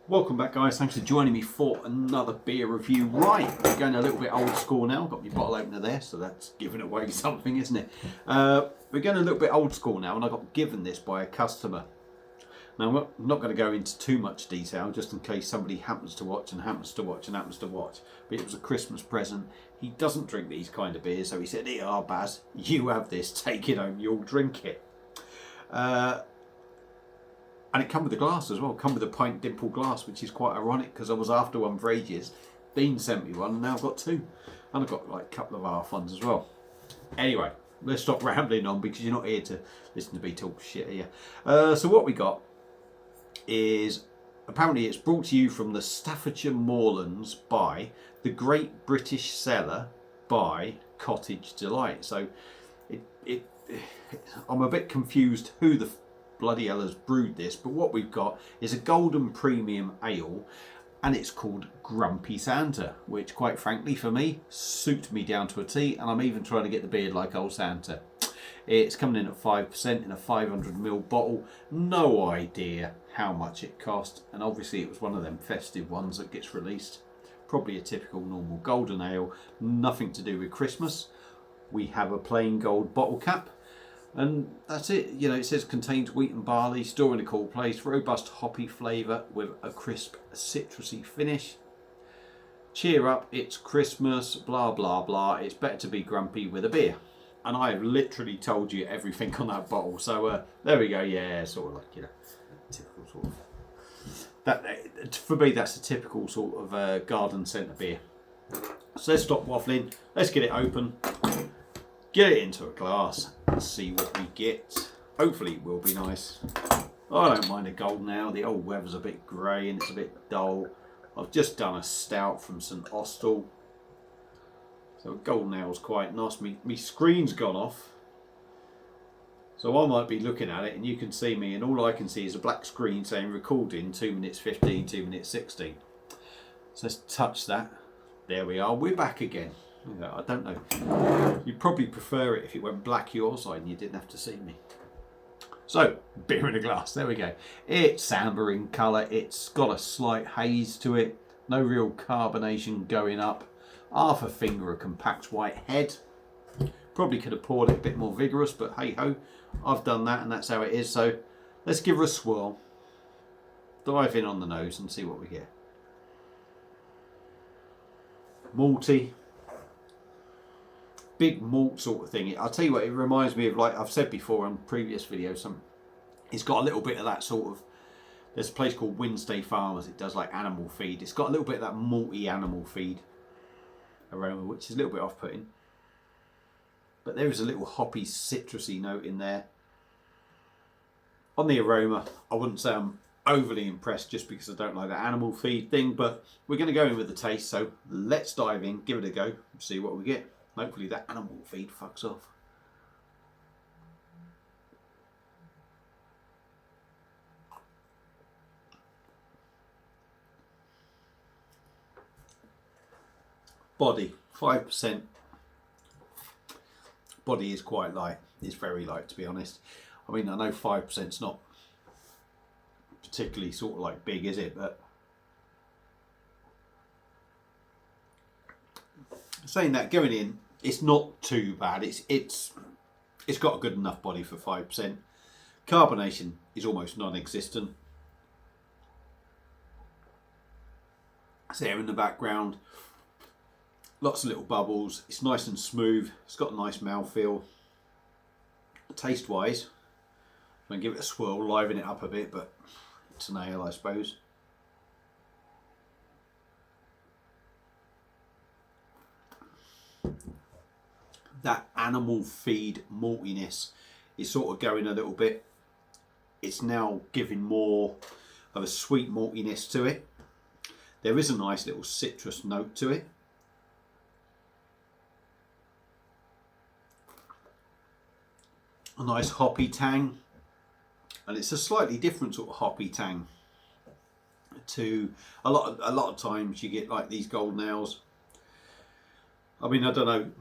Welcome back, guys. Thanks for joining me for another beer review. Right, we're going a little bit old school now. Got my bottle opener there, so that's giving away something, isn't it? We're going a little bit old school now, and I got given this by a customer. Now, I'm not going to go into too much detail, just in case somebody happens to watch and happens to watch and happens to watch. But it was a Christmas present. He doesn't drink these kind of beers, so he said, "Here, Baz, you have this. Take it home. You'll drink it." And it come with a glass as well. Come with a pint dimple glass, which is quite ironic because I was after one for ages. Dean sent me one, and now I've got two. And I've got like a couple of half ones as well. Anyway, let's stop rambling on because you're not here to listen to me talk shit here. So what we got is, apparently it's brought to you from the Staffordshire Moorlands by the Great British Cellar by Cottage Delight. So I'm a bit confused who the bloody hell has brewed this, but what we've got is a golden premium ale, and it's called Grumpy Santa, which quite frankly for me suits me down to a T, and I'm even trying to get the beard like old Santa. It's coming in at 5% in a 500ml bottle. No idea how much it cost, and obviously it was one of them festive ones that gets released. Probably a typical normal golden ale, nothing to do with Christmas. We have a plain gold bottle cap, and that's it. You know, it says contains wheat and barley, store in a cool place, robust hoppy flavour with a crisp citrusy finish. Cheer up, it's Christmas, blah blah blah. It's better to be grumpy with a beer. And I have literally told you everything on that bottle. So there we go. Yeah, sort of like, you know, typical sort of. That for me, that's a typical sort of garden centre beer. So let's stop waffling. Let's get it open. Get it into a glass and see what we get. Hopefully it will be nice. I don't mind a golden ale. The old weather's a bit grey and it's a bit dull. I've just done a stout from St Austell. So a golden ale's quite nice. Me screen's gone off. So I might be looking at it and you can see me, and all I can see is a black screen saying recording 2 minutes 15, 2 minutes 16. So let's touch that. There we are. We're back again. I don't know. You'd probably prefer it if it went black your side and you didn't have to see me. So, beer in a glass. There we go. It's amber in colour. It's got a slight haze to it. No real carbonation going up. Half a finger of compact white head. Probably could have poured it a bit more vigorous, but hey ho. I've done that and that's how it is. So, let's give her a swirl. Dive in on the nose and see what we get. Malty. Big malt sort of thing. I'll tell you what, it reminds me of, like I've said before on previous videos, it's got a little bit of that sort of, there's a place called Wednesday Farmers, it does like animal feed. It's got a little bit of that malty animal feed aroma, which is a little bit off-putting. But there is a little hoppy citrusy note in there. On the aroma, I wouldn't say I'm overly impressed just because I don't like that animal feed thing, but we're going to go in with the taste, so let's dive in, give it a go, and see what we get. Hopefully that animal feed fucks off. Body, 5%. Body is quite light. It's very light, to be honest. I mean, I know 5% is not particularly sort of like big, is it? But saying that, going in, it's not too bad. It's got a good enough body for 5%. Carbonation is almost non-existent. It's there in the background. Lots of little bubbles. It's nice and smooth. It's got a nice mouthfeel. Taste-wise, I'm going to give it a swirl, liven it up a bit, but it's an ale, I suppose. That animal feed maltiness is sort of going a little bit. It's now giving more of a sweet maltiness to it. There is a nice little citrus note to it. A nice hoppy tang. And it's a slightly different sort of hoppy tang to a lot of times you get like these golden ales. I mean, I don't know,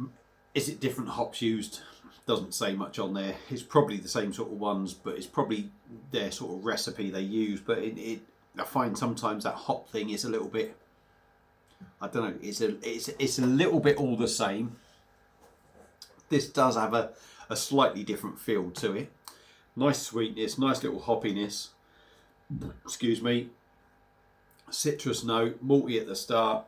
is it different hops used? Doesn't say much on there. It's probably the same sort of ones, but it's probably their sort of recipe they use. But I find sometimes that hop thing is a little bit, I don't know, it's a little bit all the same. This does have a slightly different feel to it. Nice sweetness, nice little hoppiness. Excuse me. Citrus note, malty at the start.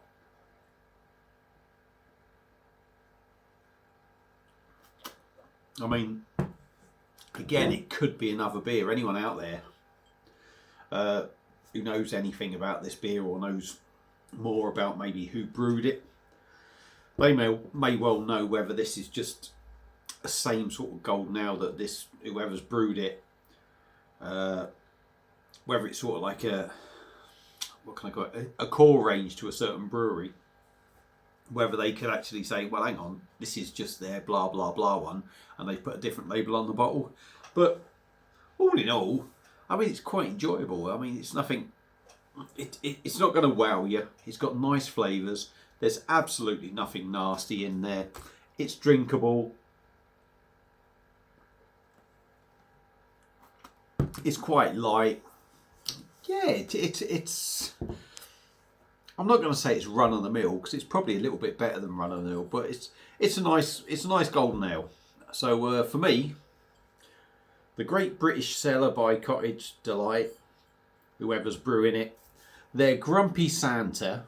I mean, again, it could be another beer. Anyone out there who knows anything about this beer or knows more about maybe who brewed it, they may well know whether this is just the same sort of golden ale that this whoever's brewed it, whether it's sort of like a, what can I call it, a core range to a certain brewery, whether they could actually say, well, hang on, this is just their blah blah blah one, and they put a different label on the bottle. But all in all, I mean, it's quite enjoyable. I mean, it's nothing, it's not going to wow you. It's got nice flavours. There's absolutely nothing nasty in there. It's drinkable. It's quite light. Yeah, it's. I'm not going to say it's run of the mill because it's probably a little bit better than run of the mill, but it's a nice golden ale. So for me, the Great British Cellar by Cottage Delight, whoever's brewing it, their Grumpy Santa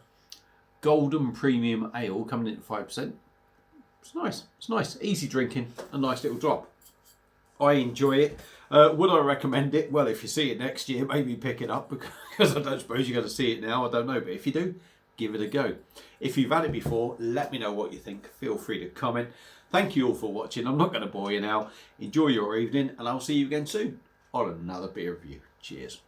Golden Premium Ale coming in at 5%. It's nice. It's nice, easy drinking, a nice little drop. I enjoy it. Would I recommend it? Well, if you see it next year, maybe pick it up because I don't suppose you're going to see it now. I don't know, but if you do, give it a go. If you've had it before, let me know what you think. Feel free to comment. Thank you all for watching. I'm not going to bore you now. Enjoy your evening, and I'll see you again soon on another beer review. Cheers.